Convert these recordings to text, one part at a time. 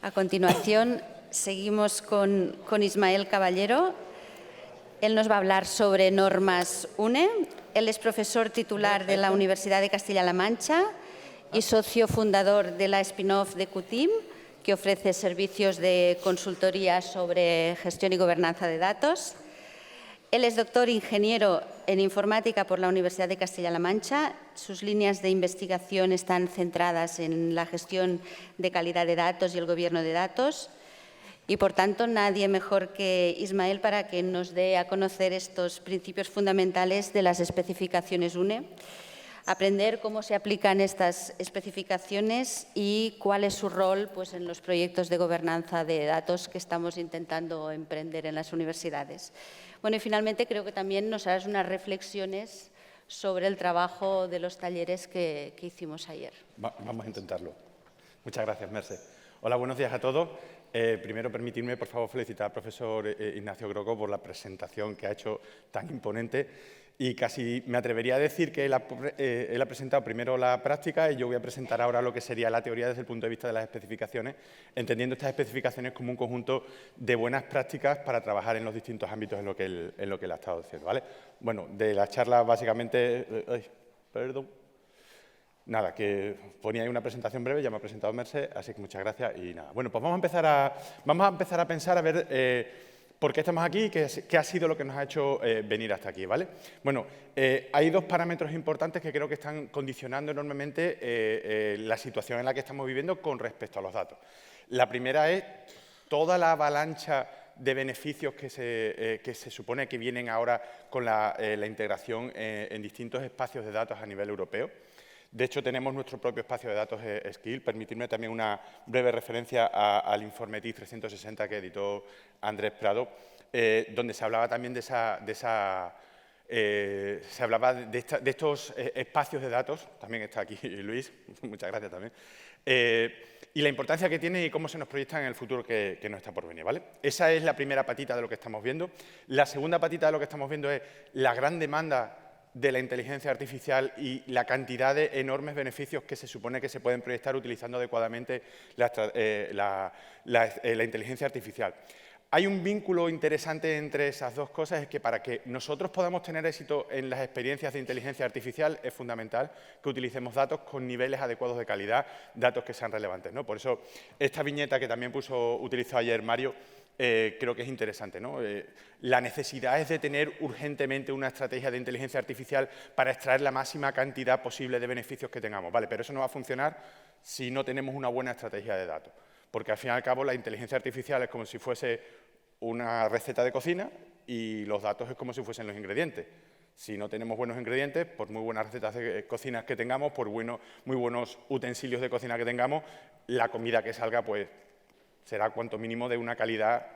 A continuación, seguimos con Ismael Caballero. Él nos va a hablar sobre normas UNE. Él es profesor titular de la Universidad de Castilla-La Mancha y socio fundador de la spin-off de QTIM, que ofrece servicios de consultoría sobre gestión y gobernanza de datos. Él es doctor ingeniero en informática por la Universidad de Castilla-La Mancha. Sus líneas de investigación están centradas en la gestión de calidad de datos y el gobierno de datos. Y, por tanto, nadie mejor que Ismael para que nos dé a conocer estos principios fundamentales de las especificaciones UNE, aprender cómo se aplican estas especificaciones y cuál es su rol pues, en los proyectos de gobernanza de datos que estamos intentando emprender en las universidades. Bueno, y finalmente creo que también nos harás unas reflexiones sobre el trabajo de los talleres que hicimos ayer. Vamos a intentarlo. Muchas gracias, Merce. Hola, buenos días a todos. Primero, permitidme, por favor, felicitar al profesor Ignacio Groco por la presentación que ha hecho tan imponente. Y casi me atrevería a decir que él ha presentado primero la práctica y yo voy a presentar ahora lo que sería la teoría desde el punto de vista de las especificaciones, entendiendo estas especificaciones como un conjunto de buenas prácticas para trabajar en los distintos ámbitos en lo que él ha estado diciendo, ¿vale? Bueno, de la charla básicamente... Nada, que ponía ahí una presentación breve, ya me ha presentado Merce, así que muchas gracias y nada. Bueno, pues vamos a empezar a pensar a ver por qué estamos aquí y qué ha sido lo que nos ha hecho venir hasta aquí, ¿vale? Bueno, hay dos parámetros importantes que creo que están condicionando enormemente la situación en la que estamos viviendo con respecto a los datos. La primera es toda la avalancha de beneficios que se supone que vienen ahora con la integración en distintos espacios de datos a nivel europeo. De hecho, tenemos nuestro propio espacio de datos Skill. Permitidme también una breve referencia al informe TIC 360 que editó Andrés Prado, donde se hablaba también de estos espacios de datos. También está aquí Luis, muchas gracias también. Y la importancia que tiene y cómo se nos proyecta en el futuro que nos está por venir, ¿vale? Esa es la primera patita de lo que estamos viendo. La segunda patita de lo que estamos viendo es la gran demanda de la inteligencia artificial y la cantidad de enormes beneficios que se supone que se pueden proyectar utilizando adecuadamente la inteligencia artificial. Hay un vínculo interesante entre esas dos cosas, es que para que nosotros podamos tener éxito en las experiencias de inteligencia artificial es fundamental que utilicemos datos con niveles adecuados de calidad, datos que sean relevantes, ¿no? Por eso, esta viñeta que también utilizó ayer Mario, creo que es interesante, ¿no? La necesidad es de tener urgentemente una estrategia de inteligencia artificial para extraer la máxima cantidad posible de beneficios que tengamos, ¿vale? Pero eso no va a funcionar si no tenemos una buena estrategia de datos, porque al fin y al cabo la inteligencia artificial es como si fuese una receta de cocina y los datos es como si fuesen los ingredientes. Si no tenemos buenos ingredientes, por muy buenas recetas de cocina que tengamos, por muy buenos utensilios de cocina que tengamos, la comida que salga, pues, será cuanto mínimo de una calidad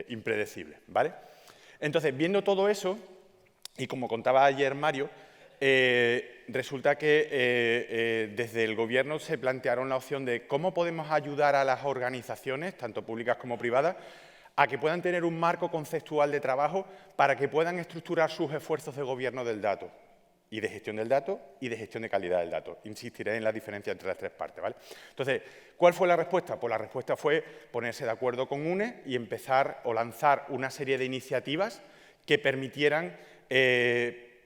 impredecible, ¿vale? Entonces, viendo todo eso, y como contaba ayer Mario, resulta que desde el Gobierno se plantearon la opción de cómo podemos ayudar a las organizaciones, tanto públicas como privadas, a que puedan tener un marco conceptual de trabajo para que puedan estructurar sus esfuerzos de gobierno del dato, y de gestión del dato y de gestión de calidad del dato. Insistiré en la diferencia entre las tres partes, ¿vale? Entonces, ¿cuál fue la respuesta? Pues la respuesta fue ponerse de acuerdo con UNE y empezar o lanzar una serie de iniciativas que permitieran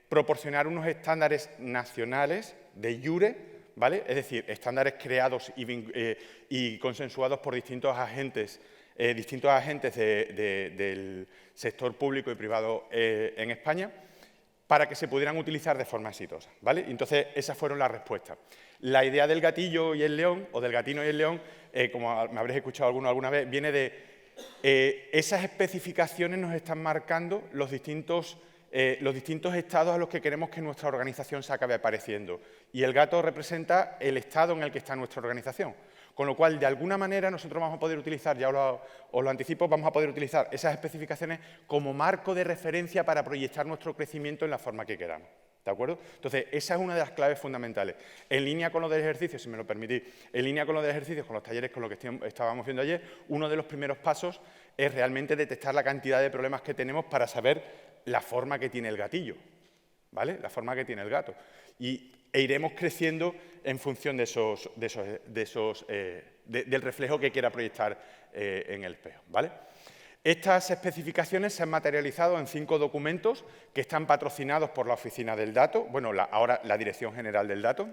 proporcionar unos estándares nacionales de iure, ¿vale? Es decir, estándares creados y consensuados por distintos agentes del sector público y privado en España, para que se pudieran utilizar de forma exitosa, ¿vale? Entonces, esas fueron las respuestas. La idea del gatillo y el león, o del gatino y el león, como me habréis escuchado alguna vez, viene de esas especificaciones nos están marcando los distintos estados a los que queremos que nuestra organización se acabe apareciendo. Y el gato representa el estado en el que está nuestra organización. Con lo cual, de alguna manera, nosotros vamos a poder utilizar, ya os lo anticipo, vamos a poder utilizar esas especificaciones como marco de referencia para proyectar nuestro crecimiento en la forma que queramos. ¿De acuerdo? Entonces, esa es una de las claves fundamentales. En línea con los del ejercicio, si me lo permitís, en línea con los del ejercicio, con los talleres, con lo que estábamos viendo ayer, uno de los primeros pasos es realmente detectar la cantidad de problemas que tenemos para saber la forma que tiene el gatillo, ¿vale? La forma que tiene el gato. Y e iremos creciendo en función del reflejo que quiera proyectar en el espejo, ¿vale? Estas especificaciones se han materializado en 5 documentos que están patrocinados por la Oficina del Dato, bueno, ahora la Dirección General del Dato.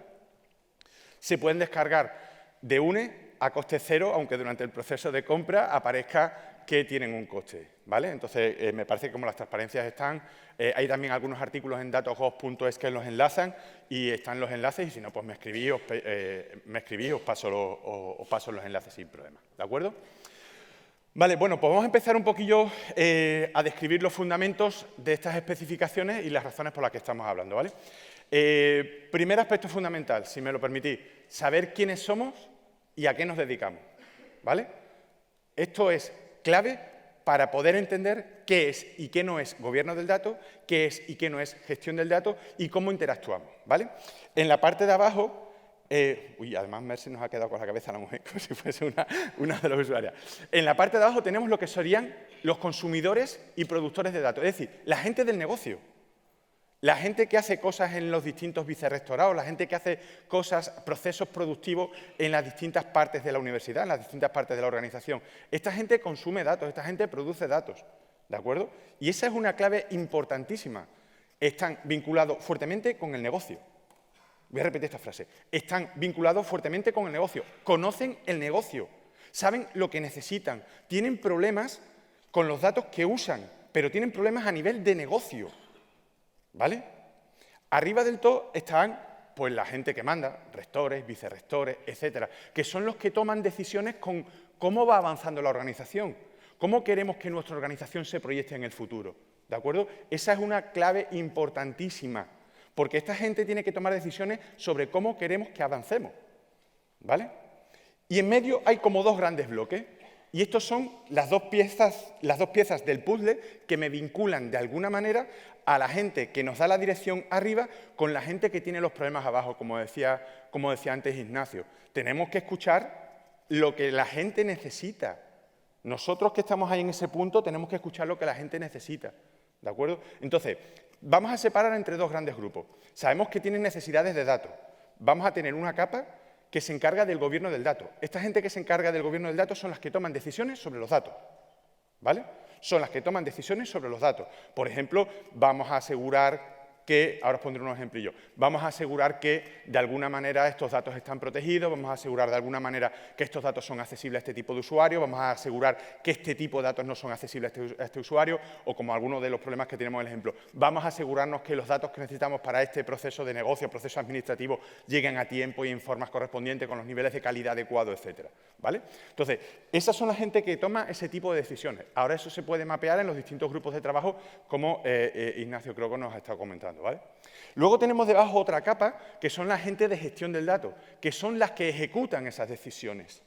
Se pueden descargar de UNE a coste cero, aunque durante el proceso de compra aparezca que tienen un coste, ¿vale? Entonces, me parece que como las transparencias están, hay también algunos artículos en datogov.es que los enlazan y están los enlaces y si no, pues me escribís, os paso los enlaces sin problema, ¿de acuerdo? Vale, bueno, pues vamos a empezar un poquillo a describir los fundamentos de estas especificaciones y las razones por las que estamos hablando, ¿vale? Primer aspecto fundamental, si me lo permitís, saber quiénes somos y a qué nos dedicamos, ¿vale? Esto es clave para poder entender qué es y qué no es gobierno del dato, qué es y qué no es gestión del dato y cómo interactuamos, ¿vale? En la parte de abajo, además Merce nos ha quedado con la cabeza la mujer, como si fuese una de las usuarias. En la parte de abajo tenemos lo que serían los consumidores y productores de datos, es decir, la gente del negocio. La gente que hace cosas en los distintos vicerrectorados, la gente que hace cosas, procesos productivos en las distintas partes de la universidad, en las distintas partes de la organización. Esta gente consume datos, esta gente produce datos, ¿de acuerdo? Y esa es una clave importantísima. Están vinculados fuertemente con el negocio. Voy a repetir esta frase. Están vinculados fuertemente con el negocio. Conocen el negocio, saben lo que necesitan, tienen problemas con los datos que usan, pero tienen problemas a nivel de negocio. ¿Vale? Arriba del todo están pues, la gente que manda, rectores, vicerrectores, etcétera, que son los que toman decisiones con cómo va avanzando la organización, cómo queremos que nuestra organización se proyecte en el futuro, ¿de acuerdo? Esa es una clave importantísima, porque esta gente tiene que tomar decisiones sobre cómo queremos que avancemos, ¿vale? Y en medio hay como 2 grandes bloques. Y estos son las dos piezas del puzzle que me vinculan de alguna manera a la gente que nos da la dirección arriba con la gente que tiene los problemas abajo, como decía antes Ignacio. Tenemos que escuchar lo que la gente necesita. Nosotros que estamos ahí en ese punto tenemos que escuchar lo que la gente necesita, ¿de acuerdo? Entonces, vamos a separar entre 2 grandes grupos. Sabemos que tienen necesidades de datos. Vamos a tener una capa que se encarga del gobierno del dato. Esta gente que se encarga del gobierno del dato son las que toman decisiones sobre los datos, ¿vale? Son las que toman decisiones sobre los datos. Por ejemplo, vamos a asegurar que, ahora os pondré unos ejemplillos, vamos a asegurar que de alguna manera estos datos están protegidos, vamos a asegurar de alguna manera que estos datos son accesibles a este tipo de usuario, vamos a asegurar que este tipo de datos no son accesibles a este usuario, o como algunos de los problemas que tenemos en el ejemplo, vamos a asegurarnos que los datos que necesitamos para este proceso de negocio, proceso administrativo, lleguen a tiempo y en formas correspondientes, con los niveles de calidad adecuados, etcétera, ¿vale? Entonces, esas son la gente que toma ese tipo de decisiones. Ahora eso se puede mapear en los distintos grupos de trabajo, como Ignacio Croco nos ha estado comentando, ¿vale? Luego tenemos debajo otra capa, que son la gente de gestión del dato, que son las que ejecutan esas decisiones.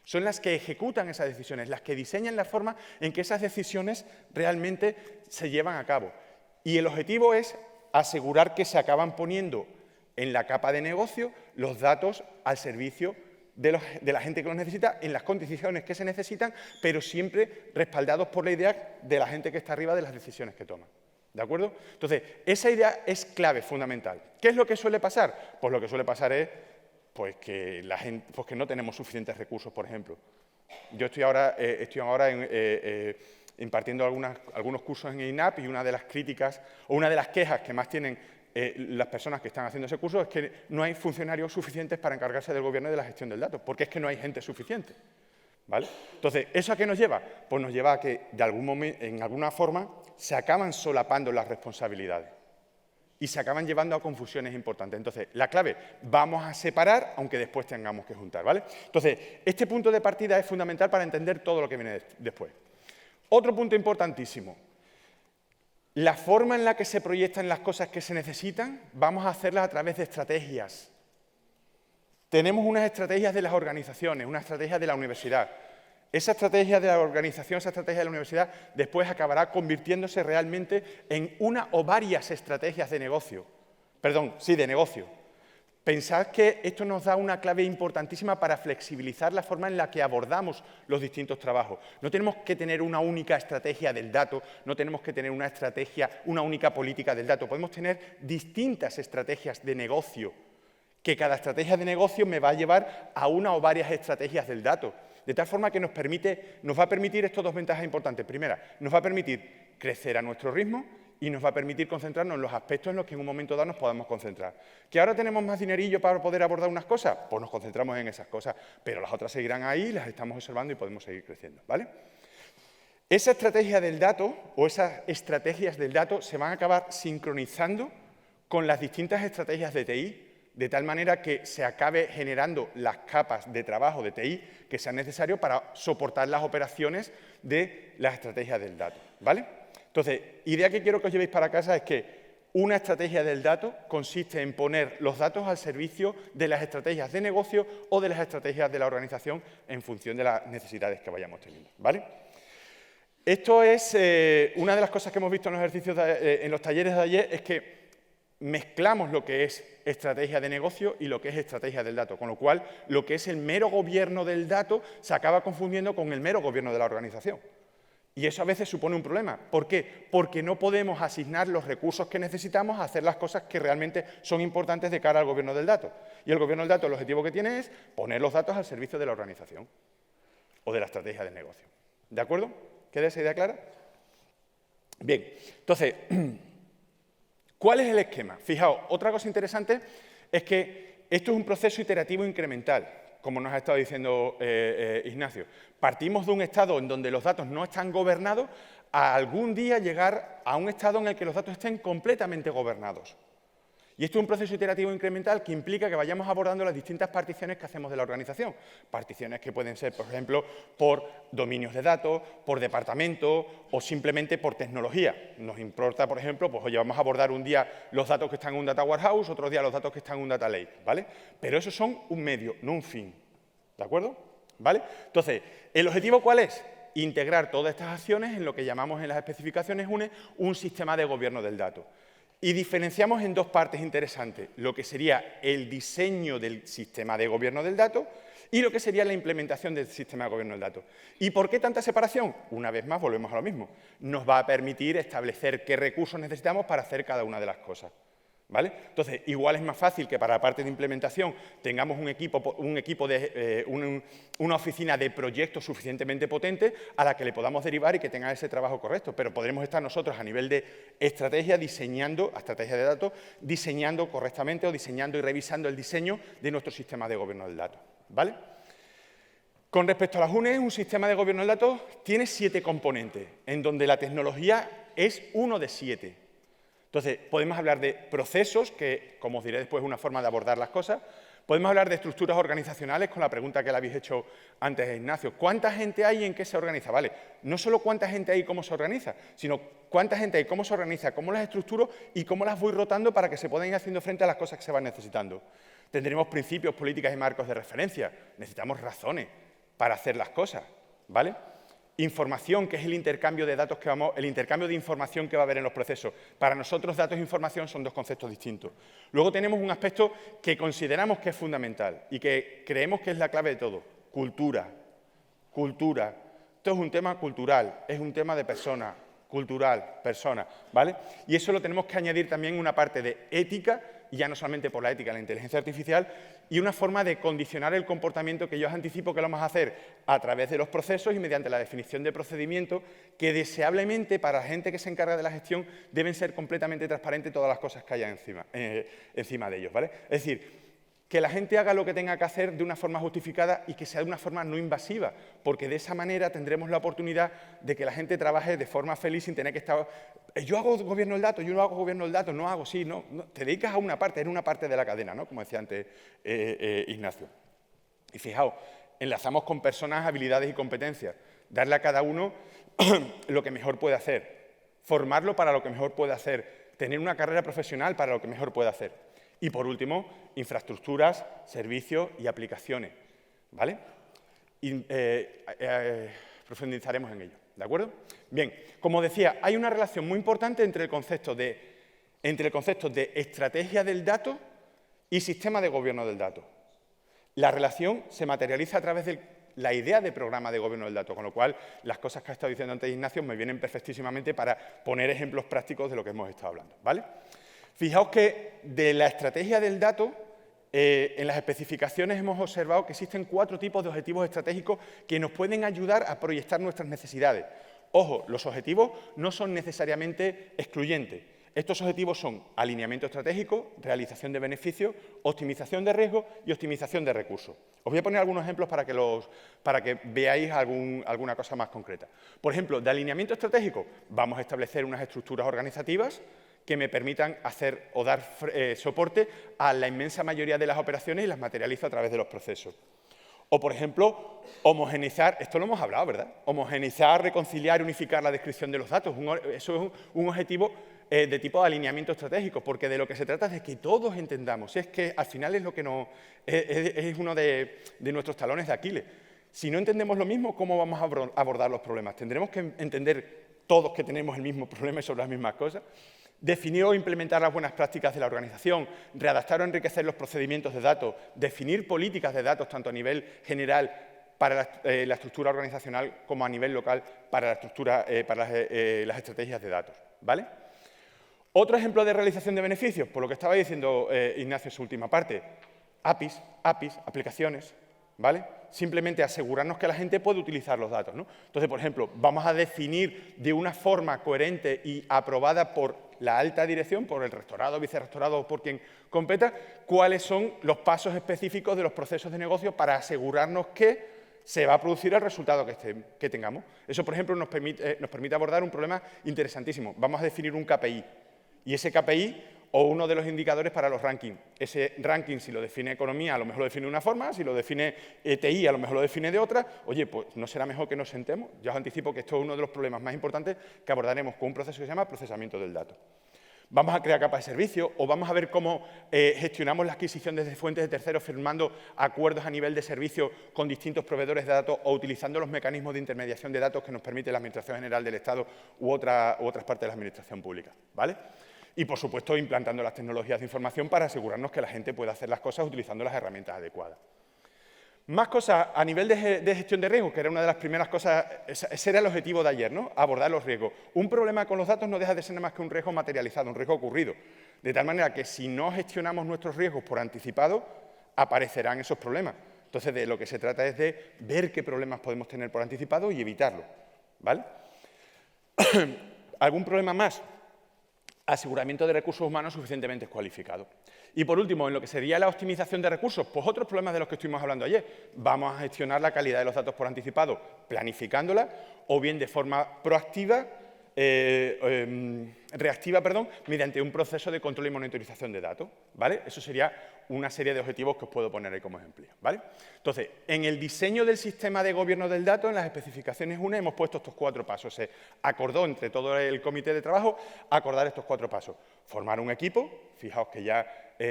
Son las que ejecutan esas decisiones, las que diseñan la forma en que esas decisiones realmente se llevan a cabo. Y el objetivo es asegurar que se acaban poniendo en la capa de negocio los datos al servicio de la gente que los necesita, en las condiciones que se necesitan, pero siempre respaldados por la idea de la gente que está arriba de las decisiones que toma. ¿De acuerdo? Entonces, esa idea es clave, fundamental. ¿Qué es lo que suele pasar? Pues lo que suele pasar es pues, que no tenemos suficientes recursos, por ejemplo. Yo estoy ahora impartiendo algunos cursos en INAP y una de las críticas o una de las quejas que más tienen las personas que están haciendo ese curso es que no hay funcionarios suficientes para encargarse del gobierno y de la gestión del dato, porque es que no hay gente suficiente, ¿vale? Entonces, ¿eso a qué nos lleva? Pues nos lleva a que, en alguna forma, se acaban solapando las responsabilidades y se acaban llevando a confusiones importantes. Entonces, la clave, vamos a separar, aunque después tengamos que juntar, ¿vale? Entonces, este punto de partida es fundamental para entender todo lo que viene después. Otro punto importantísimo. La forma en la que se proyectan las cosas que se necesitan, vamos a hacerlas a través de estrategias. Tenemos unas estrategias de las organizaciones, una estrategia de la universidad. Esa estrategia de la organización, esa estrategia de la universidad, después acabará convirtiéndose realmente en una o varias estrategias de negocio. Perdón, sí, de negocio. Pensad que esto nos da una clave importantísima para flexibilizar la forma en la que abordamos los distintos trabajos. No tenemos que tener una única estrategia del dato, no tenemos que tener una única política del dato. Podemos tener distintas estrategias de negocio que cada estrategia de negocio me va a llevar a una o varias estrategias del dato. De tal forma que nos va a permitir estas dos ventajas importantes. Primera, nos va a permitir crecer a nuestro ritmo y nos va a permitir concentrarnos en los aspectos en los que en un momento dado nos podamos concentrar. ¿Que ahora tenemos más dinerillo para poder abordar unas cosas? Pues nos concentramos en esas cosas, pero las otras seguirán ahí, las estamos observando y podemos seguir creciendo, ¿vale? Esa estrategia del dato o esas estrategias del dato se van a acabar sincronizando con las distintas estrategias de TI, de tal manera que se acabe generando las capas de trabajo de TI que sean necesarias para soportar las operaciones de las estrategias del dato, ¿vale? Entonces, idea que quiero que os llevéis para casa es que una estrategia del dato consiste en poner los datos al servicio de las estrategias de negocio o de las estrategias de la organización en función de las necesidades que vayamos teniendo, ¿vale? Esto es una de las cosas que hemos visto en los ejercicios, en los talleres de ayer, es que mezclamos lo que es estrategia de negocio y lo que es estrategia del dato, con lo cual lo que es el mero gobierno del dato se acaba confundiendo con el mero gobierno de la organización. Y eso a veces supone un problema. ¿Por qué? Porque no podemos asignar los recursos que necesitamos a hacer las cosas que realmente son importantes de cara al gobierno del dato. Y el gobierno del dato, el objetivo que tiene es poner los datos al servicio de la organización o de la estrategia de negocio. ¿De acuerdo? ¿Queda esa idea clara? Bien, entonces, ¿cuál es el esquema? Fijaos, otra cosa interesante es que esto es un proceso iterativo incremental, como nos ha estado diciendo Ignacio. Partimos de un estado en donde los datos no están gobernados a algún día llegar a un estado en el que los datos estén completamente gobernados. Y esto es un proceso iterativo incremental que implica que vayamos abordando las distintas particiones que hacemos de la organización. Particiones que pueden ser, por ejemplo, por dominios de datos, por departamento o simplemente por tecnología. Nos importa, por ejemplo, pues oye, vamos a abordar un día los datos que están en un data warehouse, otro día los datos que están en un data lake, ¿vale? Pero esos son un medio, no un fin, ¿de acuerdo? ¿Vale? Entonces, ¿el objetivo cuál es? Integrar todas estas acciones en lo que llamamos en las especificaciones UNE un sistema de gobierno del dato. Y diferenciamos en dos partes interesantes, lo que sería el diseño del sistema de gobierno del dato y lo que sería la implementación del sistema de gobierno del dato. ¿Y por qué tanta separación? Una vez más, volvemos a lo mismo. Nos va a permitir establecer qué recursos necesitamos para hacer cada una de las cosas, ¿vale? Entonces, igual es más fácil que para la parte de implementación tengamos una oficina de proyectos suficientemente potente a la que le podamos derivar y que tenga ese trabajo correcto, pero podremos estar nosotros a nivel de estrategia diseñando, estrategia de datos, diseñando correctamente o diseñando y revisando el diseño de nuestro sistema de gobierno del dato, ¿vale? Con respecto a las UNE, un sistema de gobierno del dato tiene 7 componentes, en donde la tecnología es uno de 7. Entonces, podemos hablar de procesos, que, como os diré después, es una forma de abordar las cosas. Podemos hablar de estructuras organizacionales, con la pregunta que le habéis hecho antes a Ignacio. ¿Cuánta gente hay y en qué se organiza? Vale, no solo cuánta gente hay y cómo se organiza, sino cuánta gente hay, cómo se organiza, cómo las estructuro y cómo las voy rotando para que se puedan ir haciendo frente a las cosas que se van necesitando. Tendremos principios, políticas y marcos de referencia. Necesitamos razones para hacer las cosas, ¿vale? Información, que es el intercambio de datos el intercambio de información que va a haber en los procesos. Para nosotros, datos e información son dos conceptos distintos. Luego tenemos un aspecto que consideramos que es fundamental y que creemos que es la clave de todo: cultura. Cultura. Esto es un tema cultural, es un tema de persona, cultural, persona, ¿vale? Y eso lo tenemos que añadir también una parte de ética, y ya no solamente por la ética, la inteligencia artificial, y una forma de condicionar el comportamiento que yo os anticipo que lo vamos a hacer a través de los procesos y mediante la definición de procedimientos que deseablemente para la gente que se encarga de la gestión deben ser completamente transparentes todas las cosas que haya encima de ellos, ¿vale? Es decir, que la gente haga lo que tenga que hacer de una forma justificada y que sea de una forma no invasiva, porque de esa manera tendremos la oportunidad de que la gente trabaje de forma feliz sin tener que estar... Yo hago gobierno del dato, yo no hago gobierno del dato, no hago, sí, no. Te dedicas a una parte, eres una parte de la cadena, ¿no? Como decía antes Ignacio. Y fijaos, enlazamos con personas, habilidades y competencias, darle a cada uno lo que mejor puede hacer, formarlo para lo que mejor puede hacer, tener una carrera profesional para lo que mejor puede hacer. Y, por último, infraestructuras, servicios y aplicaciones, ¿vale? Y, profundizaremos en ello, ¿de acuerdo? Bien, como decía, hay una relación muy importante entre el concepto de estrategia del dato y sistema de gobierno del dato. La relación se materializa a través de la idea de programa de gobierno del dato, con lo cual las cosas que ha estado diciendo antes Ignacio me vienen perfectísimamente para poner ejemplos prácticos de lo que hemos estado hablando, ¿vale? Fijaos que de la estrategia del dato En las especificaciones hemos observado que existen 4 tipos de objetivos estratégicos que nos pueden ayudar a proyectar nuestras necesidades. Ojo, los objetivos no son necesariamente excluyentes. Estos objetivos son alineamiento estratégico, realización de beneficios, optimización de riesgos y optimización de recursos. Os voy a poner algunos ejemplos para que veáis alguna cosa más concreta. Por ejemplo, de alineamiento estratégico, vamos a establecer unas estructuras organizativas que me permitan hacer o dar soporte a la inmensa mayoría de las operaciones y las materializo a través de los procesos. O, por ejemplo, homogeneizar, esto lo hemos hablado, ¿verdad? Homogeneizar, reconciliar y unificar la descripción de los datos. Eso es un objetivo de tipo de alineamiento estratégico, porque de lo que se trata es de que todos entendamos. Es que al final es lo que es uno de nuestros talones de Aquiles. Si no entendemos lo mismo, ¿cómo vamos a abordar los problemas? Tendremos que entender todos que tenemos el mismo problema y sobre las mismas cosas. Definir o implementar las buenas prácticas de la organización, readaptar o enriquecer los procedimientos de datos, definir políticas de datos tanto a nivel general para la estructura organizacional como a nivel local para las estrategias de datos, ¿vale? Otro ejemplo de realización de beneficios, por lo que estaba diciendo Ignacio en su última parte, APIs, aplicaciones, ¿vale? Simplemente asegurarnos que la gente puede utilizar los datos, ¿no? Entonces, por ejemplo, vamos a definir de una forma coherente y aprobada por la alta dirección, por el rectorado, vicerrectorado o por quien competa, cuáles son los pasos específicos de los procesos de negocio para asegurarnos que se va a producir el resultado que tengamos. Eso, por ejemplo, nos permite abordar un problema interesantísimo. Vamos a definir un KPI y ese KPI o uno de los indicadores para los rankings. Ese ranking, si lo define economía, a lo mejor lo define de una forma, si lo define TI, a lo mejor lo define de otra. Oye, pues ¿no será mejor que nos sentemos? Ya os anticipo que esto es uno de los problemas más importantes que abordaremos con un proceso que se llama procesamiento del dato. Vamos a crear capas de servicio o vamos a ver cómo gestionamos la adquisición desde fuentes de terceros firmando acuerdos a nivel de servicio con distintos proveedores de datos o utilizando los mecanismos de intermediación de datos que nos permite la Administración General del Estado u otras partes de la Administración Pública, ¿vale? Y, por supuesto, implantando las tecnologías de información para asegurarnos que la gente pueda hacer las cosas utilizando las herramientas adecuadas. Más cosas a nivel de gestión de riesgos, que era una de las primeras cosas, ese era el objetivo de ayer, ¿no? Abordar los riesgos. Un problema con los datos no deja de ser nada más que un riesgo materializado, un riesgo ocurrido. De tal manera que si no gestionamos nuestros riesgos por anticipado, aparecerán esos problemas. Entonces, de lo que se trata es de ver qué problemas podemos tener por anticipado y evitarlo, ¿vale? ¿Algún problema más? Aseguramiento de recursos humanos suficientemente cualificados. Y, por último, en lo que sería la optimización de recursos, pues otros problemas de los que estuvimos hablando ayer. Vamos a gestionar la calidad de los datos por anticipado, planificándola, o bien de forma proactiva, reactiva, mediante un proceso de control y monitorización de datos, ¿vale? Eso sería una serie de objetivos que os puedo poner ahí como ejemplo, ¿vale? Entonces, en el diseño del sistema de gobierno del dato, en las especificaciones 1, hemos puesto estos 4 pasos. Se acordó entre todo el comité de trabajo acordar estos 4 pasos. Formar un equipo, fijaos que ya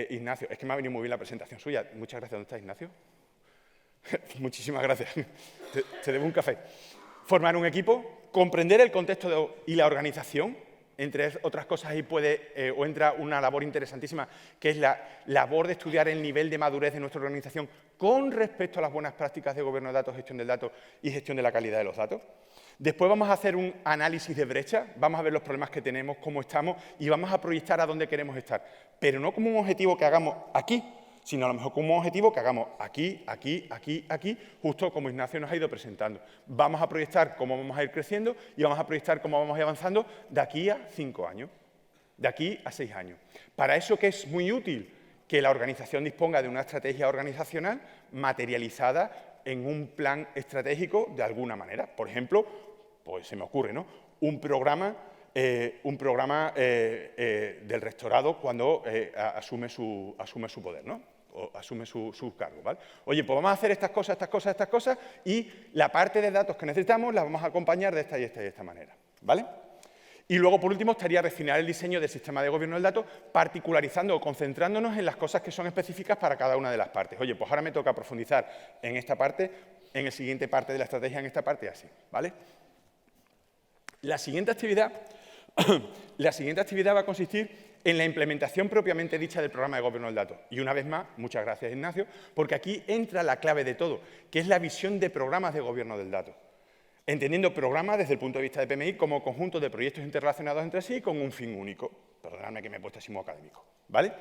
Ignacio, es que me ha venido muy bien la presentación suya. Muchas gracias. ¿Dónde está Ignacio? Muchísimas gracias. Te debo un café. Formar un equipo, comprender el contexto y la organización. Entre otras cosas, ahí entra una labor interesantísima, que es la labor de estudiar el nivel de madurez de nuestra organización con respecto a las buenas prácticas de gobierno de datos, gestión del dato y gestión de la calidad de los datos. Después vamos a hacer un análisis de brecha, vamos a ver los problemas que tenemos, cómo estamos y vamos a proyectar a dónde queremos estar. Pero no como un objetivo que hagamos aquí, sino a lo mejor como un objetivo que hagamos aquí, aquí, aquí, aquí, justo como Ignacio nos ha ido presentando. Vamos a proyectar cómo vamos a ir creciendo y vamos a proyectar cómo vamos a ir avanzando de aquí a 5 años, de aquí a 6 años. Para eso que es muy útil que la organización disponga de una estrategia organizacional materializada en un plan estratégico de alguna manera. Por ejemplo, pues se me ocurre, ¿no? Un programa del rectorado cuando asume su poder, ¿no? O asume su cargo, ¿vale? Oye, pues vamos a hacer estas cosas, y la parte de datos que necesitamos la vamos a acompañar de esta y esta manera, ¿vale? Y luego, por último, estaría refinar el diseño del sistema de gobierno del dato, particularizando o concentrándonos en las cosas que son específicas para cada una de las partes. Oye, pues ahora me toca profundizar en esta parte, en la siguiente parte de la estrategia, en esta parte, así, ¿vale? La siguiente actividad va a consistir en la implementación propiamente dicha del programa de gobierno del dato. Y una vez más, muchas gracias, Ignacio, porque aquí entra la clave de todo, que es la visión de programas de gobierno del dato. Entendiendo programas desde el punto de vista de PMI como conjunto de proyectos interrelacionados entre sí con un fin único. Perdonadme que me he puesto así muy académico, ¿vale?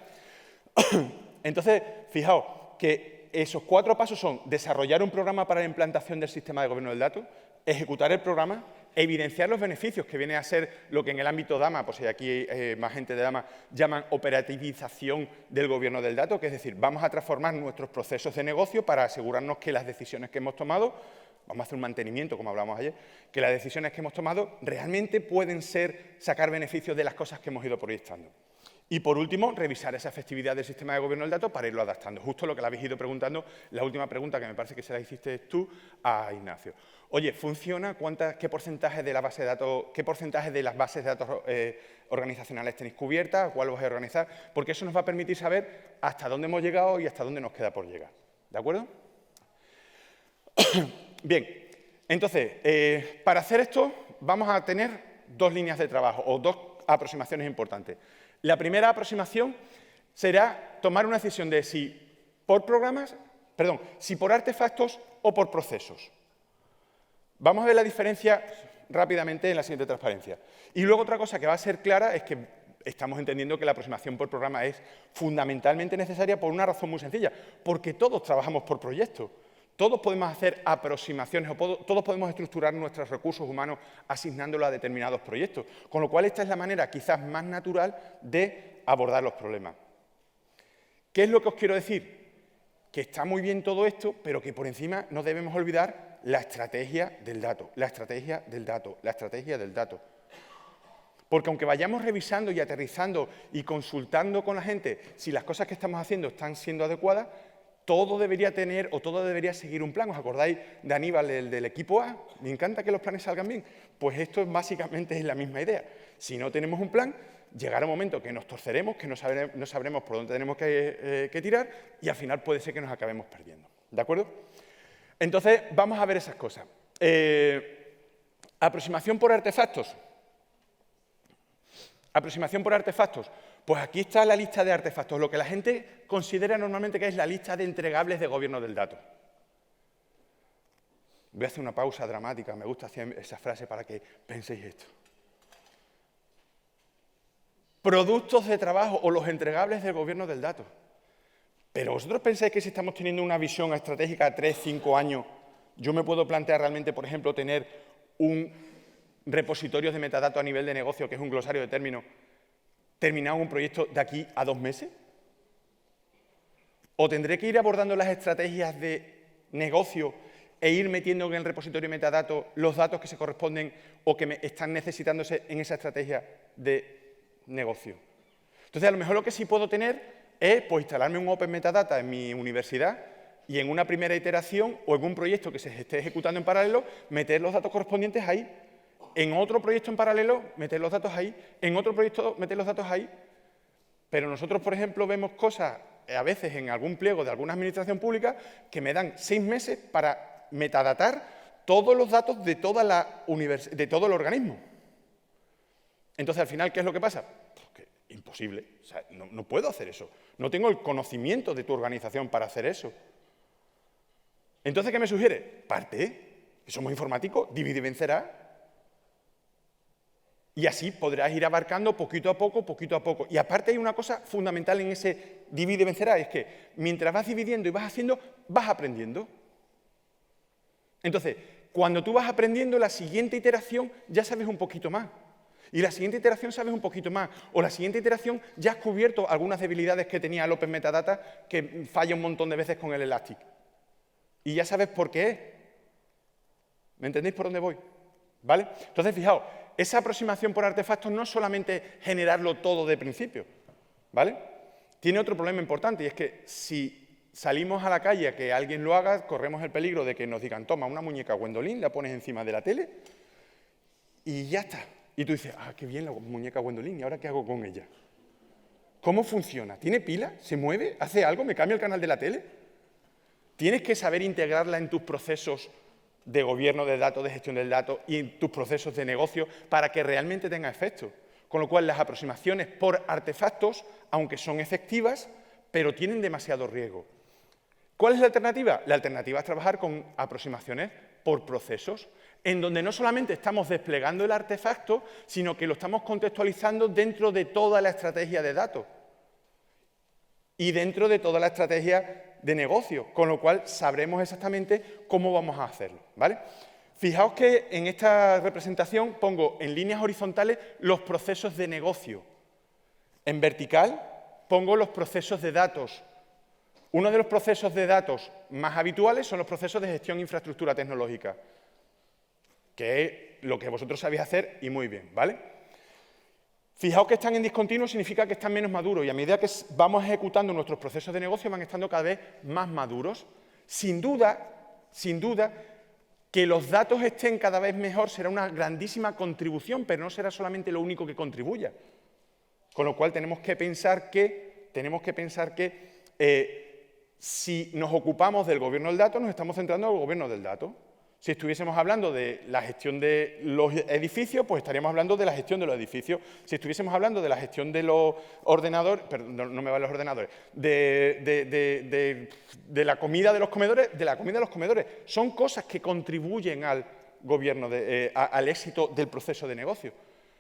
Entonces, fijaos que esos 4 pasos son desarrollar un programa para la implantación del sistema de gobierno del dato, ejecutar el programa, evidenciar los beneficios, que viene a ser lo que en el ámbito DAMA, pues si aquí más gente de DAMA, llaman operativización del gobierno del dato, que es decir, vamos a transformar nuestros procesos de negocio para asegurarnos que las decisiones que hemos tomado, vamos a hacer un mantenimiento, como hablábamos ayer, que las decisiones que hemos tomado realmente pueden sacar beneficios de las cosas que hemos ido proyectando. Y, por último, revisar esa efectividad del sistema de gobierno del dato para irlo adaptando. Justo lo que le habéis ido preguntando, la última pregunta que me parece que se la hiciste tú a Ignacio. Oye, ¿funciona? ¿Qué porcentaje de la base de datos, qué porcentaje de las bases de datos organizacionales tenéis cubiertas? ¿Cuál vais a organizar? Porque eso nos va a permitir saber hasta dónde hemos llegado y hasta dónde nos queda por llegar. ¿De acuerdo? Bien, entonces, para hacer esto vamos a tener 2 líneas de trabajo o 2 aproximaciones importantes. La primera aproximación será tomar una decisión de si por artefactos o por procesos. Vamos a ver la diferencia rápidamente en la siguiente transparencia. Y luego otra cosa que va a ser clara es que estamos entendiendo que la aproximación por programa es fundamentalmente necesaria por una razón muy sencilla, porque todos trabajamos por proyectos. Todos podemos hacer aproximaciones o todos podemos estructurar nuestros recursos humanos asignándolos a determinados proyectos. Con lo cual, esta es la manera quizás más natural de abordar los problemas. ¿Qué es lo que os quiero decir? Que está muy bien todo esto, pero que por encima no debemos olvidar la estrategia del dato, la estrategia del dato, la estrategia del dato. Porque aunque vayamos revisando y aterrizando y consultando con la gente si las cosas que estamos haciendo están siendo adecuadas, todo debería tener o todo debería seguir un plan. ¿Os acordáis de Aníbal, el del equipo A? Me encanta que los planes salgan bien. Pues esto básicamente es la misma idea. Si no tenemos un plan, llegará un momento que nos torceremos, que no sabremos por dónde tenemos que tirar y al final puede ser que nos acabemos perdiendo. ¿De acuerdo? Entonces, vamos a ver esas cosas. Aproximación por artefactos. Aproximación por artefactos. Pues aquí está la lista de artefactos, lo que la gente considera normalmente que es la lista de entregables de gobierno del dato. Voy a hacer una pausa dramática, me gusta hacer esa frase para que penséis esto. Productos de trabajo o los entregables del gobierno del dato. Pero vosotros pensáis que si estamos teniendo una visión estratégica a 3, 5 años, yo me puedo plantear realmente, por ejemplo, tener un repositorio de metadatos a nivel de negocio, que es un glosario de términos, terminado un proyecto de aquí a 2 meses? ¿O tendré que ir abordando las estrategias de negocio e ir metiendo en el repositorio de metadatos los datos que se corresponden o que están necesitándose en esa estrategia de negocio? Entonces, a lo mejor lo que sí puedo tener es pues, instalarme un Open Metadata en mi universidad y en una primera iteración o en un proyecto que se esté ejecutando en paralelo, meter los datos correspondientes ahí. En otro proyecto en paralelo, meter los datos ahí. En otro proyecto, meter los datos ahí. Pero nosotros, por ejemplo, vemos cosas, a veces en algún pliego de alguna administración pública, que me dan 6 meses para metadatar todos los datos de todo el organismo. Entonces, al final, ¿qué es lo que pasa? Pues que imposible. O sea, no puedo hacer eso. No tengo el conocimiento de tu organización para hacer eso. Entonces, ¿qué me sugiere? Parte. Somos informáticos, divide y vencerá. Y así podrás ir abarcando poquito a poco, poquito a poco. Y aparte hay una cosa fundamental en ese divide y vencerá, es que mientras vas dividiendo y vas haciendo, vas aprendiendo. Entonces, cuando tú vas aprendiendo, la siguiente iteración ya sabes un poquito más. Y la siguiente iteración sabes un poquito más. O la siguiente iteración ya has cubierto algunas debilidades que tenía el Open Metadata, que falla un montón de veces con el Elastic. Y ya sabes por qué es. ¿Me entendéis por dónde voy? ¿Vale? Entonces, fijaos, esa aproximación por artefactos no es solamente generarlo todo de principio, ¿vale? Tiene otro problema importante y es que si salimos a la calle a que alguien lo haga, corremos el peligro de que nos digan, toma una muñeca Gwendolyn, la pones encima de la tele y ya está. Y tú dices, ah, qué bien la muñeca Gwendolyn, ¿y ahora qué hago con ella? ¿Cómo funciona? ¿Tiene pila? ¿Se mueve? ¿Hace algo? ¿Me cambia el canal de la tele? Tienes que saber integrarla en tus procesos de gobierno de datos, de gestión del dato y en tus procesos de negocio para que realmente tenga efecto. Con lo cual, las aproximaciones por artefactos, aunque son efectivas, pero tienen demasiado riesgo. ¿Cuál es la alternativa? La alternativa es trabajar con aproximaciones por procesos, en donde no solamente estamos desplegando el artefacto, sino que lo estamos contextualizando dentro de toda la estrategia de datos. y dentro de toda la estrategia de negocio, con lo cual sabremos exactamente cómo vamos a hacerlo, ¿vale? Fijaos que en esta representación pongo en líneas horizontales los procesos de negocio. En vertical pongo los procesos de datos. Uno de los procesos de datos más habituales son los procesos de gestión de infraestructura tecnológica, que es lo que vosotros sabéis hacer y muy bien, ¿vale? Fijaos que están en discontinuo significa que están menos maduros y a medida que vamos ejecutando nuestros procesos de negocio van estando cada vez más maduros. Sin duda, que los datos estén cada vez mejor será una grandísima contribución, pero no será solamente lo único que contribuya. Con lo cual tenemos que pensar que si nos ocupamos del gobierno del dato, nos estamos centrando en el gobierno del dato. Si estuviésemos hablando de la gestión de los edificios, pues estaríamos hablando de la gestión de los edificios. Si estuviésemos hablando de la gestión de los ordenadores, perdón, no me valen los ordenadores, de la comida de los comedores, de la comida de los comedores. Son cosas que contribuyen al gobierno, al éxito del proceso de negocio.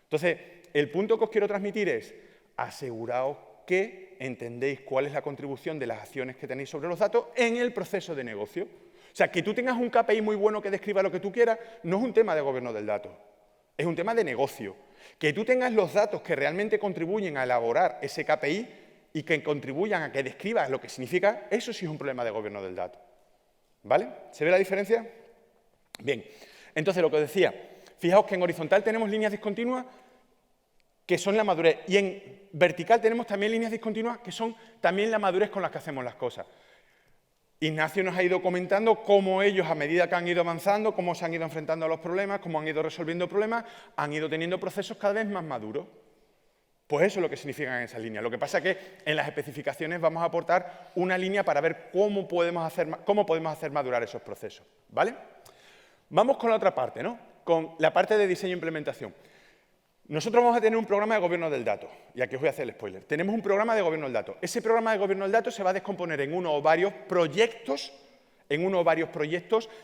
Entonces, el punto que os quiero transmitir es, aseguraos que entendéis cuál es la contribución de las acciones que tenéis sobre los datos en el proceso de negocio. O sea, que tú tengas un KPI muy bueno que describa lo que tú quieras, no es un tema de gobierno del dato, es un tema de negocio. Que tú tengas los datos que realmente contribuyen a elaborar ese KPI y que contribuyan a que describas lo que significa, eso sí es un problema de gobierno del dato. ¿Vale? ¿Se ve la diferencia? Bien. Entonces, lo que os decía, fijaos que en horizontal tenemos líneas discontinuas que son la madurez, y en vertical tenemos también líneas discontinuas que son también la madurez con las que hacemos las cosas. Ignacio nos ha ido comentando cómo ellos, a medida que han ido avanzando, cómo se han ido enfrentando a los problemas, cómo han ido resolviendo problemas, han ido teniendo procesos cada vez más maduros. Pues eso es lo que significan esas líneas. Lo que pasa es que en las especificaciones vamos a aportar una línea para ver cómo podemos hacer madurar esos procesos, ¿vale? Vamos con la otra parte, ¿no? Con la parte de diseño e implementación. Nosotros vamos a tener un programa de gobierno del dato, y aquí os voy a hacer el spoiler. Tenemos un programa de gobierno del dato. Ese programa de gobierno del dato se va a descomponer en uno o varios proyectos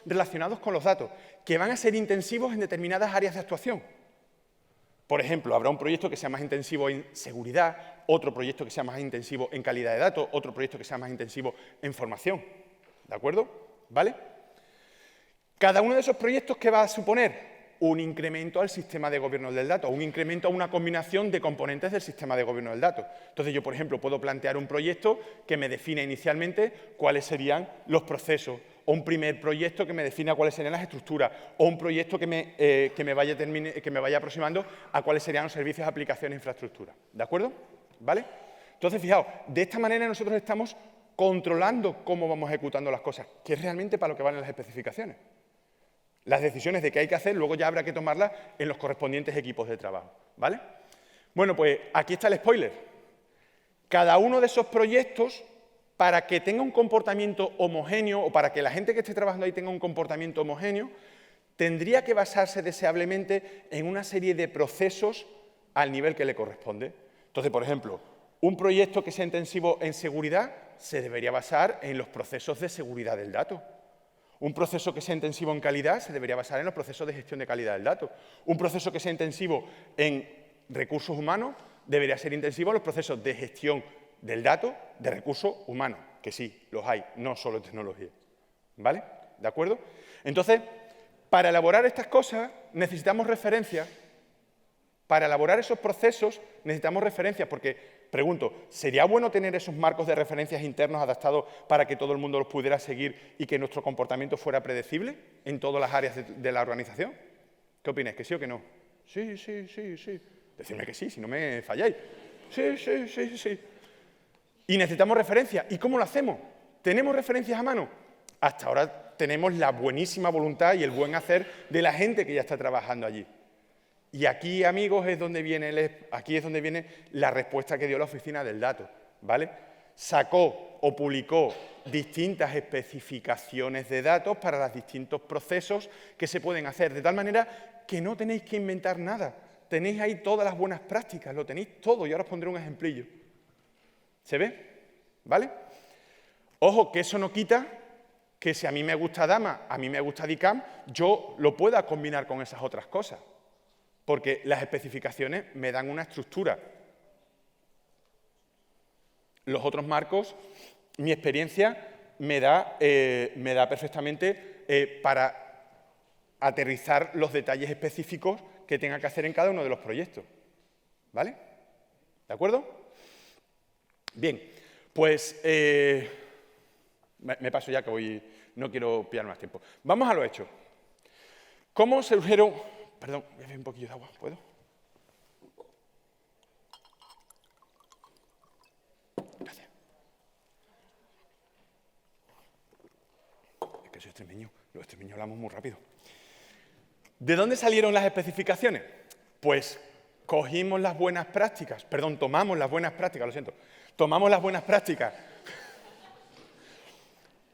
relacionados con los datos, que van a ser intensivos en determinadas áreas de actuación. Por ejemplo, habrá un proyecto que sea más intensivo en seguridad, otro proyecto que sea más intensivo en calidad de datos, otro proyecto que sea más intensivo en formación. ¿De acuerdo? ¿Vale? Cada uno de esos proyectos, ¿qué va a suponer? Un incremento al sistema de gobierno del dato, un incremento a una combinación de componentes del sistema de gobierno del dato. Entonces, yo, por ejemplo, puedo plantear un proyecto que me defina inicialmente cuáles serían los procesos, o un primer proyecto que me defina cuáles serían las estructuras, o un proyecto que me vaya aproximando a cuáles serían los servicios, aplicaciones e infraestructura. ¿De acuerdo? ¿Vale? Entonces, fijaos, de esta manera nosotros estamos controlando cómo vamos ejecutando las cosas, que es realmente para lo que valen las especificaciones. Las decisiones de qué hay que hacer, luego ya habrá que tomarlas en los correspondientes equipos de trabajo, ¿vale? Bueno, pues aquí está el spoiler. Cada uno de esos proyectos, para que tenga un comportamiento homogéneo o para que la gente que esté trabajando ahí tenga un comportamiento homogéneo, tendría que basarse deseablemente en una serie de procesos al nivel que le corresponde. Entonces, por ejemplo, un proyecto que sea intensivo en seguridad se debería basar en los procesos de seguridad del dato. Un proceso que sea intensivo en calidad se debería basar en los procesos de gestión de calidad del dato. Un proceso que sea intensivo en recursos humanos debería ser intensivo en los procesos de gestión del dato de recursos humanos, que sí, los hay, no solo en tecnología. ¿Vale? ¿De acuerdo? Entonces, para elaborar estas cosas necesitamos referencias. Para elaborar esos procesos necesitamos referencias, porque, pregunto, ¿sería bueno tener esos marcos de referencias internos adaptados para que todo el mundo los pudiera seguir y que nuestro comportamiento fuera predecible en todas las áreas de la organización? ¿Qué opináis? ¿Que sí o que no? Sí, sí, sí, sí. Decidme que sí, si no me falláis. Sí, sí, sí, sí. Y necesitamos referencias. ¿Y cómo lo hacemos? ¿Tenemos referencias a mano? Hasta ahora tenemos la buenísima voluntad y el buen hacer de la gente que ya está trabajando allí. Y aquí, amigos, es donde viene la respuesta que dio la Oficina del Dato, ¿vale? Sacó o publicó distintas especificaciones de datos para los distintos procesos que se pueden hacer, de tal manera que no tenéis que inventar nada. Tenéis ahí todas las buenas prácticas, lo tenéis todo, y ahora os pondré un ejemplillo. ¿Se ve? ¿Vale? Ojo, que eso no quita que si a mí me gusta Dama, a mí me gusta DICAM, yo lo pueda combinar con esas otras cosas. Porque las especificaciones me dan una estructura. Los otros marcos, mi experiencia me da perfectamente para aterrizar los detalles específicos que tenga que hacer en cada uno de los proyectos. ¿Vale? ¿De acuerdo? Bien, pues me paso ya que hoy no quiero pillar más tiempo. Vamos a lo hecho. ¿Cómo surgieron? Perdón, voy a beber un poquillo de agua, ¿puedo? Gracias. Es que soy extremeño, los extremeños hablamos muy rápido. ¿De dónde salieron las especificaciones? Pues cogimos las buenas prácticas, perdón, tomamos las buenas prácticas, lo siento, tomamos las buenas prácticas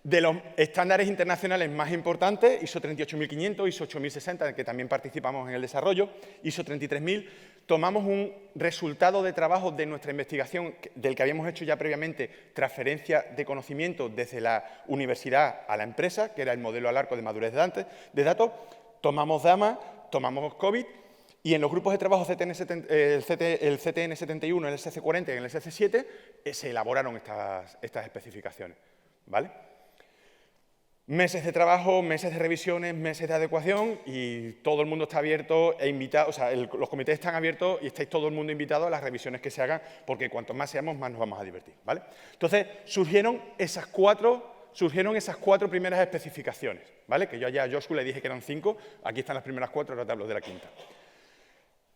de los estándares internacionales más importantes, ISO 38500, ISO 8060, en que también participamos en el desarrollo, ISO 33000, tomamos un resultado de trabajo de nuestra investigación, del que habíamos hecho ya previamente, transferencia de conocimiento desde la universidad a la empresa, que era el modelo al arco de madurez de datos, tomamos DAMA, tomamos COVID, y en los grupos de trabajo el CTN71, el SC40 y el SC7 se elaboraron estas especificaciones. ¿Vale? Meses de trabajo, meses de revisiones, meses de adecuación y todo el mundo está abierto e invitado, o sea, los comités están abiertos y estáis todo el mundo invitado a las revisiones que se hagan porque cuanto más seamos, más nos vamos a divertir. ¿Vale? Entonces, surgieron esas cuatro primeras especificaciones, ¿vale? Que yo ya a Joshua le dije que eran 5, aquí están las primeras 4, ahora te hablo de la quinta.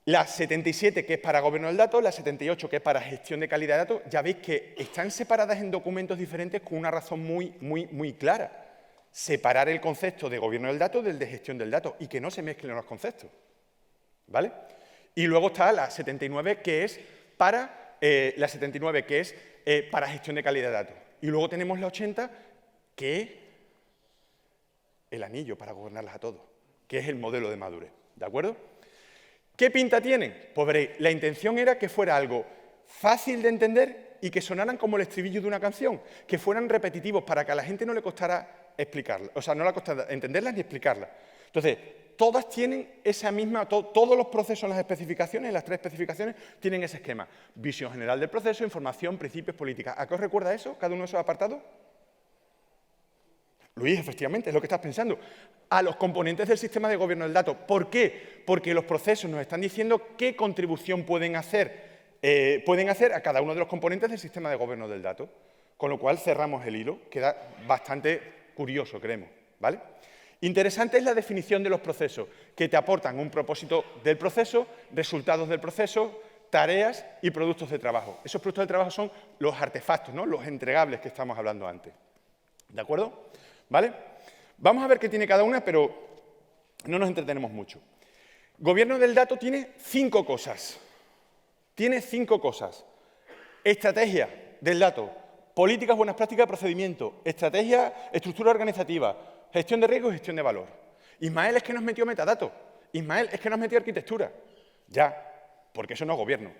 La 77, que es para gobierno del dato, la 78, que es para gestión de calidad de datos, ya veis que están separadas en documentos diferentes con una razón muy clara. Separar el concepto de gobierno del dato del de gestión del dato y que no se mezclen los conceptos. ¿Vale? Y luego está la 79, que es para, para gestión de calidad de datos. Y luego tenemos la 80, que es el anillo para gobernarlas a todos, que es el modelo de madurez. ¿De acuerdo? ¿Qué pinta tienen? Pues veréis, la intención era que fuera algo fácil de entender y que sonaran como el estribillo de una canción, que fueran repetitivos para que a la gente no le costara explicarlas, o sea, no le costara entenderlas ni explicarlas. Entonces, todas tienen esa misma, todos los procesos en las especificaciones, las 3 especificaciones, tienen ese esquema. Visión general del proceso, información, principios, políticas. ¿A qué os recuerda eso, cada uno de esos apartados? Luis, efectivamente, es lo que estás pensando. A los componentes del sistema de gobierno del dato. ¿Por qué? Porque los procesos nos están diciendo qué contribución pueden hacer a cada uno de los componentes del sistema de gobierno del dato. Con lo cual cerramos el hilo. Queda bastante curioso, creemos. ¿Vale? Interesante es la definición de los procesos, que te aportan un propósito del proceso, resultados del proceso, tareas y productos de trabajo. Esos productos de trabajo son los artefactos, ¿no? Los entregables que estamos hablando antes. ¿De acuerdo? ¿Vale? Vamos a ver qué tiene cada una, pero no nos entretenemos mucho. Gobierno del dato tiene 5 cosas. Tiene 5 cosas. Estrategia del dato, políticas, buenas prácticas de procedimiento, estrategia, estructura organizativa, gestión de riesgo y gestión de valor. Ismael es que nos metió metadatos. Ismael es que nos metió arquitectura. Ya, porque eso no es gobierno.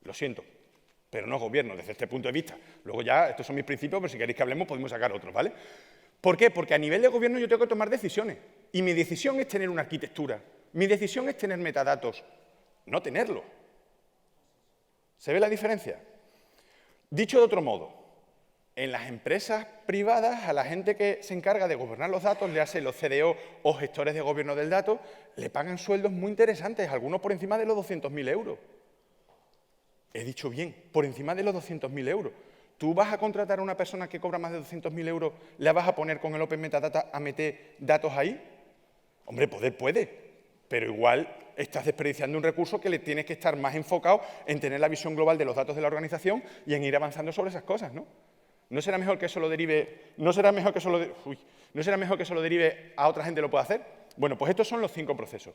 Lo siento, pero no es gobierno desde este punto de vista. Luego ya, estos son mis principios, pero si queréis que hablemos podemos sacar otros, ¿vale? ¿Por qué? Porque a nivel de gobierno yo tengo que tomar decisiones. Y mi decisión es tener una arquitectura. Mi decisión es tener metadatos, no tenerlo. ¿Se ve la diferencia? Dicho de otro modo, en las empresas privadas, a la gente que se encarga de gobernar los datos, le hacen los CDO o gestores de gobierno del dato, le pagan sueldos muy interesantes, algunos por encima de los 200.000 euros. He dicho bien, por encima de los 200.000 euros. ¿Tú vas a contratar a una persona que cobra más de 200.000 euros, la vas a poner con el Open Metadata a meter datos ahí? Hombre, poder puede, pero igual estás desperdiciando un recurso que le tienes que estar más enfocado en tener la visión global de los datos de la organización y en ir avanzando sobre esas cosas, ¿no? ¿No será mejor que eso lo derive, no será mejor que eso lo derive a otra gente lo pueda hacer? Bueno, pues estos son los 5 procesos.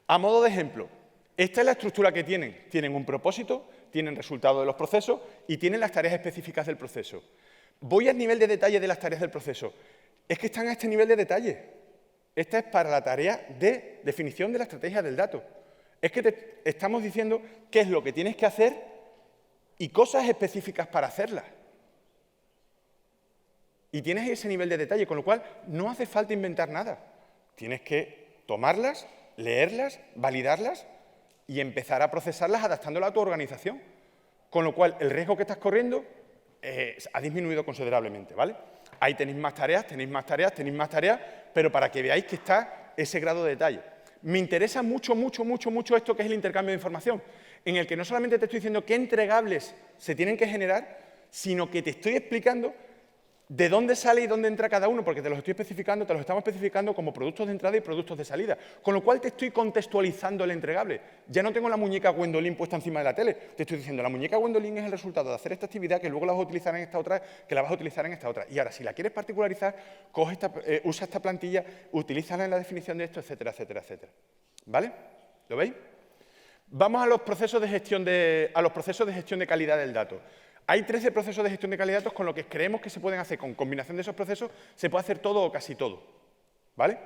A modo de ejemplo, esta es la estructura que tienen. Tienen un propósito, tienen resultados de los procesos y tienen las tareas específicas del proceso. Voy al nivel de detalle de las tareas del proceso. Es que están a este nivel de detalle. Esta es para la tarea de definición de la estrategia del dato. Es que te estamos diciendo qué es lo que tienes que hacer y cosas específicas para hacerlas. Y tienes ese nivel de detalle, con lo cual no hace falta inventar nada. Tienes que tomarlas, leerlas, validarlas y empezar a procesarlas adaptándolas a tu organización. Con lo cual, el riesgo que estás corriendo ha disminuido considerablemente, ¿vale? Ahí tenéis más tareas, tenéis más tareas, tenéis más tareas, pero para que veáis que está ese grado de detalle. Me interesa mucho esto que es el intercambio de información, en el que no solamente te estoy diciendo qué entregables se tienen que generar, sino que te estoy explicando de dónde sale y dónde entra cada uno, porque te los estoy especificando, te los estamos especificando como productos de entrada y productos de salida. Con lo cual te estoy contextualizando el entregable. Ya no tengo la muñeca Gwendolyn puesta encima de la tele. Te estoy diciendo, la muñeca Gwendolyn es el resultado de hacer esta actividad que luego la vas a utilizar en esta otra, que la vas a utilizar en esta otra. Y ahora, si la quieres particularizar, usa esta plantilla, utilízala en la definición de esto, etcétera, etcétera, etcétera. ¿Vale? ¿Lo veis? Vamos a los procesos de gestión de calidad del dato. Hay 13 procesos de gestión de calidad de datos con lo que creemos que se pueden hacer. Con combinación de esos procesos se puede hacer todo o casi todo. ¿Vale?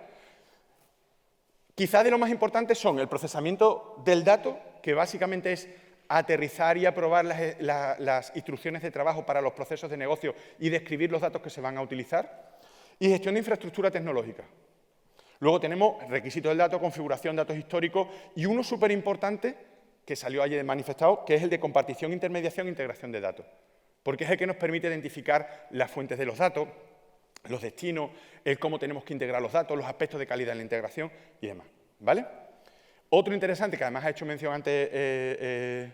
Quizá de lo más importante son el procesamiento del dato, que básicamente es aterrizar y aprobar las instrucciones de trabajo para los procesos de negocio y describir los datos que se van a utilizar, y gestión de infraestructura tecnológica. Luego tenemos requisitos del dato, configuración, datos históricos y uno súper importante que salió ayer manifestado, que es el de compartición, intermediación e integración de datos, porque es el que nos permite identificar las fuentes de los datos, los destinos, el cómo tenemos que integrar los datos, los aspectos de calidad en la integración y demás. ¿Vale? Otro interesante, que además ha hecho mención antes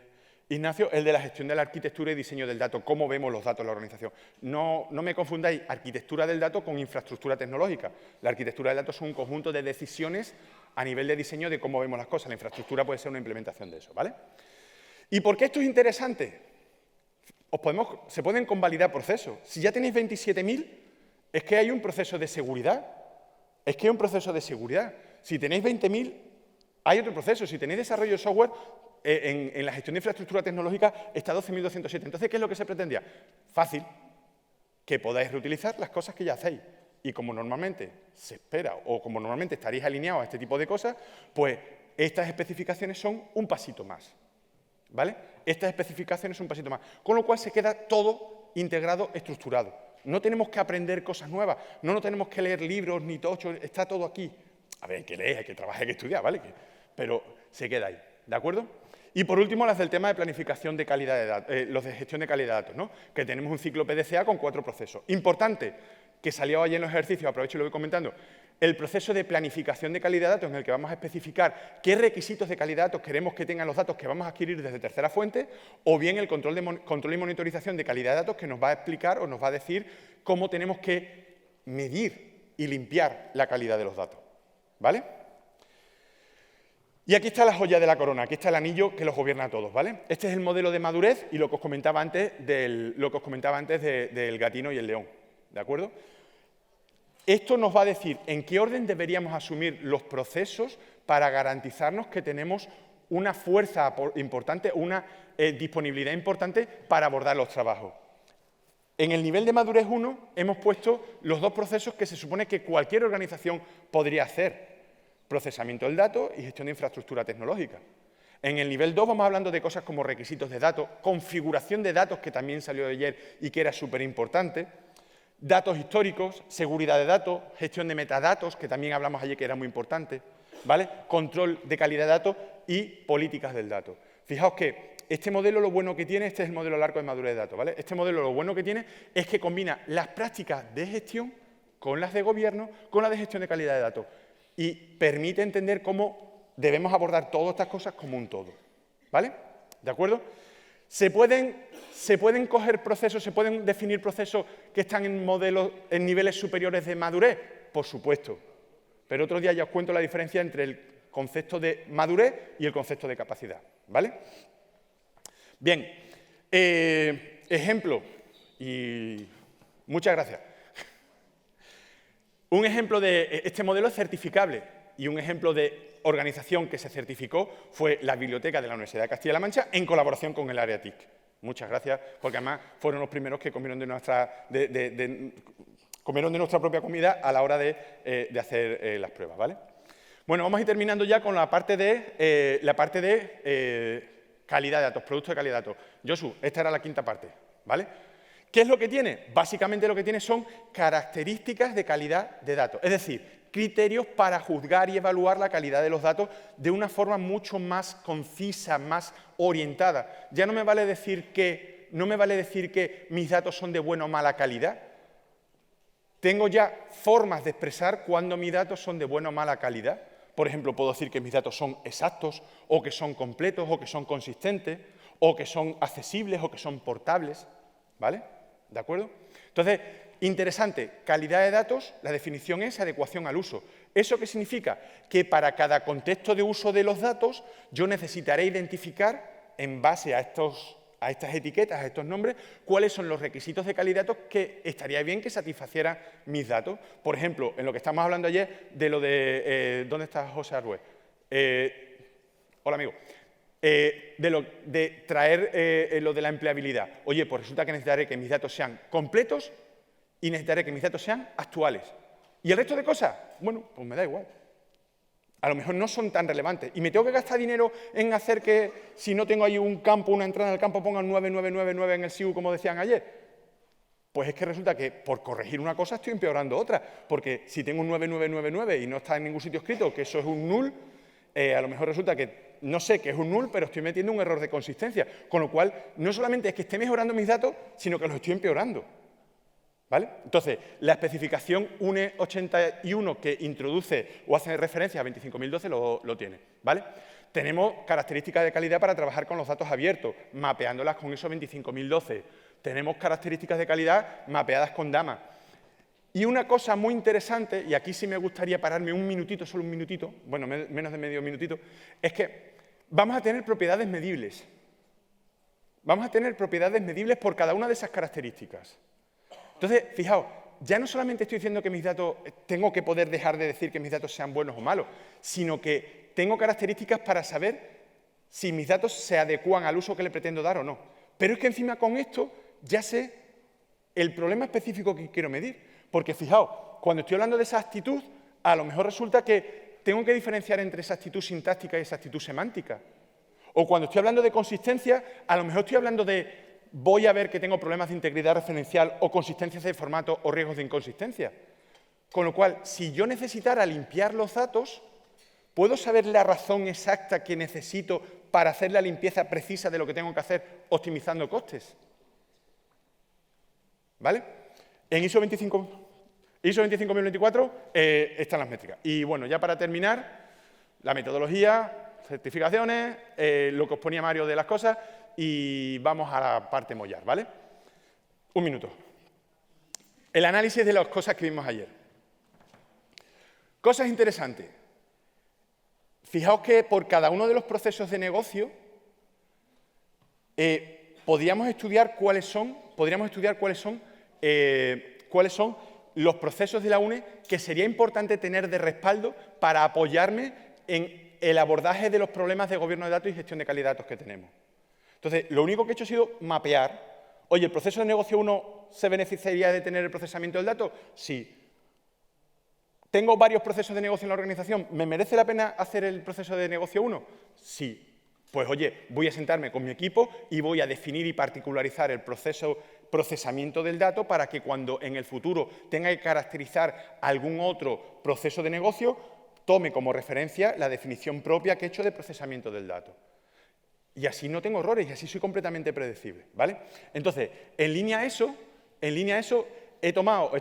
Ignacio, el de la gestión de la arquitectura y diseño del dato, cómo vemos los datos en la organización. No me confundáis arquitectura del dato con infraestructura tecnológica. La arquitectura del dato es un conjunto de decisiones a nivel de diseño de cómo vemos las cosas. La infraestructura puede ser una implementación de eso, ¿vale? ¿Y por qué esto es interesante? Se pueden convalidar procesos. Si ya tenéis 27.000, es que hay un proceso de seguridad. Es que hay un proceso de seguridad. Si tenéis 20.000, hay otro proceso. Si tenéis desarrollo de software, en la gestión de infraestructura tecnológica está 12.207. Entonces, ¿qué es lo que se pretendía? Fácil, que podáis reutilizar las cosas que ya hacéis. Y como normalmente se espera, o como normalmente estaréis alineados a este tipo de cosas, pues estas especificaciones son un pasito más. ¿Vale? Estas especificaciones son un pasito más. Con lo cual se queda todo integrado, estructurado. No tenemos que aprender cosas nuevas, no tenemos que leer libros ni tochos, está todo aquí. A ver, hay que leer, hay que trabajar, hay que estudiar, ¿vale? Pero se queda ahí, ¿de acuerdo? Y por último, las del tema de planificación de calidad de datos, los de gestión de calidad de datos, ¿no? Que tenemos un ciclo PDCA con 4 procesos. Importante, que salió ayer en los ejercicios, aprovecho y lo voy comentando, el proceso de planificación de calidad de datos en el que vamos a especificar qué requisitos de calidad de datos queremos que tengan los datos que vamos a adquirir desde tercera fuente, o bien el control y monitorización de calidad de datos que nos va a explicar o nos va a decir cómo tenemos que medir y limpiar la calidad de los datos. ¿Vale? Y aquí está la joya de la corona, aquí está el anillo que los gobierna a todos, ¿vale? Este es el modelo de madurez y lo que os comentaba antes del gatino y el león, ¿de acuerdo? Esto nos va a decir en qué orden deberíamos asumir los procesos para garantizarnos que tenemos una fuerza importante, una disponibilidad importante para abordar los trabajos. En el nivel de madurez 1 hemos puesto los 2 procesos que se supone que cualquier organización podría hacer: procesamiento del dato y gestión de infraestructura tecnológica. En el nivel 2 vamos hablando de cosas como requisitos de datos, configuración de datos, que también salió ayer y que era súper importante, datos históricos, seguridad de datos, gestión de metadatos, que también hablamos ayer que era muy importante, ¿vale? Control de calidad de datos y políticas del dato. Fijaos que este modelo lo bueno que tiene, este es el modelo largo de madurez de datos, ¿vale? Este modelo lo bueno que tiene es que combina las prácticas de gestión con las de gobierno, con las de gestión de calidad de datos, y permite entender cómo debemos abordar todas estas cosas como un todo. ¿Vale? ¿De acuerdo? ¿Se pueden coger procesos, se pueden definir procesos que están en niveles superiores de madurez? Por supuesto. Pero otro día ya os cuento la diferencia entre el concepto de madurez y el concepto de capacidad. ¿Vale? Bien. Ejemplo. Y muchas gracias. Un ejemplo de este modelo es certificable y un ejemplo de organización que se certificó fue la Biblioteca de la Universidad de Castilla-La Mancha en colaboración con el área TIC. Muchas gracias, porque además fueron los primeros que comieron de nuestra, comieron de nuestra propia comida a la hora de hacer las pruebas, ¿vale? Bueno, vamos a ir terminando ya con la parte de calidad de datos, productos de calidad de datos. Josu, esta era la 5ª parte, ¿vale? ¿Qué es lo que tiene? Básicamente lo que tiene son características de calidad de datos, es decir, criterios para juzgar y evaluar la calidad de los datos de una forma mucho más concisa, más orientada. Ya no me vale decir que no me vale decir que mis datos son de buena o mala calidad. Tengo ya formas de expresar cuándo mis datos son de buena o mala calidad. Por ejemplo, puedo decir que mis datos son exactos, o que son completos, o que son consistentes, o que son accesibles, o que son portables. ¿Vale? ¿De acuerdo? Entonces, interesante, calidad de datos, la definición es adecuación al uso. ¿Eso qué significa? Que para cada contexto de uso de los datos, yo necesitaré identificar, en base a estas etiquetas, a estos nombres, cuáles son los requisitos de calidad que estaría bien que satisfacieran mis datos. Por ejemplo, en lo que estamos hablando ayer, de lo de... ¿dónde está José Arrué? Hola, amigo. De traer lo de la empleabilidad. Oye, pues resulta que necesitaré que mis datos sean completos y necesitaré que mis datos sean actuales. ¿Y el resto de cosas? Bueno, pues me da igual. A lo mejor no son tan relevantes. ¿Y me tengo que gastar dinero en hacer que, si no tengo ahí un campo, una entrada en el campo, pongan 9999 en el SIU, como decían ayer? Pues es que resulta que por corregir una cosa estoy empeorando otra. Porque si tengo un 9999 y no está en ningún sitio escrito que eso es un null, a lo mejor resulta que no sé que es un null, pero estoy metiendo un error de consistencia. Con lo cual, no solamente es que esté mejorando mis datos, sino que los estoy empeorando. ¿Vale? Entonces, la especificación UNE 81 que introduce o hace referencia a 25012 lo tiene. ¿Vale? Tenemos características de calidad para trabajar con los datos abiertos, mapeándolas con ISO 25012. Tenemos características de calidad mapeadas con DAMA. Y una cosa muy interesante, y aquí sí me gustaría pararme un minutito, solo un minutito, bueno, menos de medio minutito, es que vamos a tener propiedades medibles. Vamos a tener propiedades medibles por cada una de esas características. Entonces, fijaos, ya no solamente estoy diciendo que mis datos, tengo que poder dejar de decir que mis datos sean buenos o malos, sino que tengo características para saber si mis datos se adecúan al uso que le pretendo dar o no. Pero es que encima con esto ya sé el problema específico que quiero medir. Porque fijaos, cuando estoy hablando de esa actitud, a lo mejor resulta que tengo que diferenciar entre esa actitud sintáctica y esa actitud semántica. O cuando estoy hablando de consistencia, a lo mejor estoy hablando de voy a ver que tengo problemas de integridad referencial o consistencias de formato o riesgos de inconsistencia. Con lo cual, si yo necesitara limpiar los datos, ¿puedo saber la razón exacta que necesito para hacer la limpieza precisa de lo que tengo que hacer optimizando costes? ¿Vale? En ISO 25024 están las métricas. Y bueno, ya para terminar, la metodología, certificaciones, lo que os ponía Mario de las cosas, y vamos a la parte mollar, ¿vale? Un minuto. El análisis de las cosas que vimos ayer. Cosas interesantes. Fijaos que por cada uno de los procesos de negocio podríamos estudiar cuáles son los procesos de la UNE que sería importante tener de respaldo para apoyarme en el abordaje de los problemas de gobierno de datos y gestión de calidad de datos que tenemos. Entonces, lo único que he hecho ha sido mapear. Oye, ¿el proceso de negocio 1 se beneficiaría de tener el procesamiento del dato? Sí. ¿Tengo varios procesos de negocio en la organización? ¿Me merece la pena hacer el proceso de negocio 1? Sí. Pues, oye, voy a sentarme con mi equipo y voy a definir y particularizar el procesamiento del dato para que cuando en el futuro tenga que caracterizar algún otro proceso de negocio, tome como referencia la definición propia que he hecho de procesamiento del dato. Y así no tengo errores y así soy completamente predecible, ¿vale? Entonces, en línea a eso, he hecho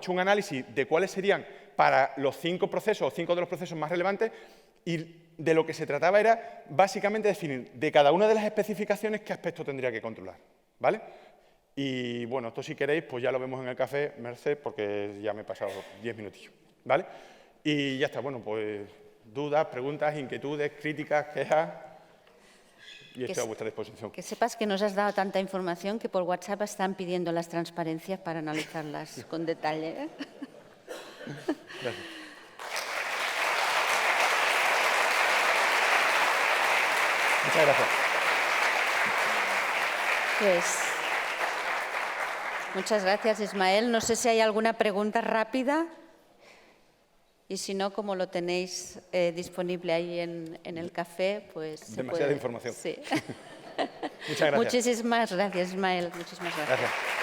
un análisis de cuáles serían para los 5 procesos o 5 de los procesos más relevantes y de lo que se trataba era básicamente definir de cada una de las especificaciones qué aspecto tendría que controlar, ¿vale? Y bueno, esto si queréis, pues ya lo vemos en el café, Merced, porque ya me he pasado 10 minutillos, ¿vale? Y ya está, bueno, pues dudas, preguntas, inquietudes, críticas, quejas. Y estoy a vuestra disposición. Que sepas que nos has dado tanta información que por WhatsApp están pidiendo las transparencias para analizarlas con detalle. Gracias. Muchas gracias. Pues, muchas gracias, Ismael. No sé si hay alguna pregunta rápida. Y si no, como lo tenéis disponible ahí en el café, pues... Demasiada información. Sí. Muchas gracias. Muchísimas gracias, Ismael. Muchísimas gracias. Gracias.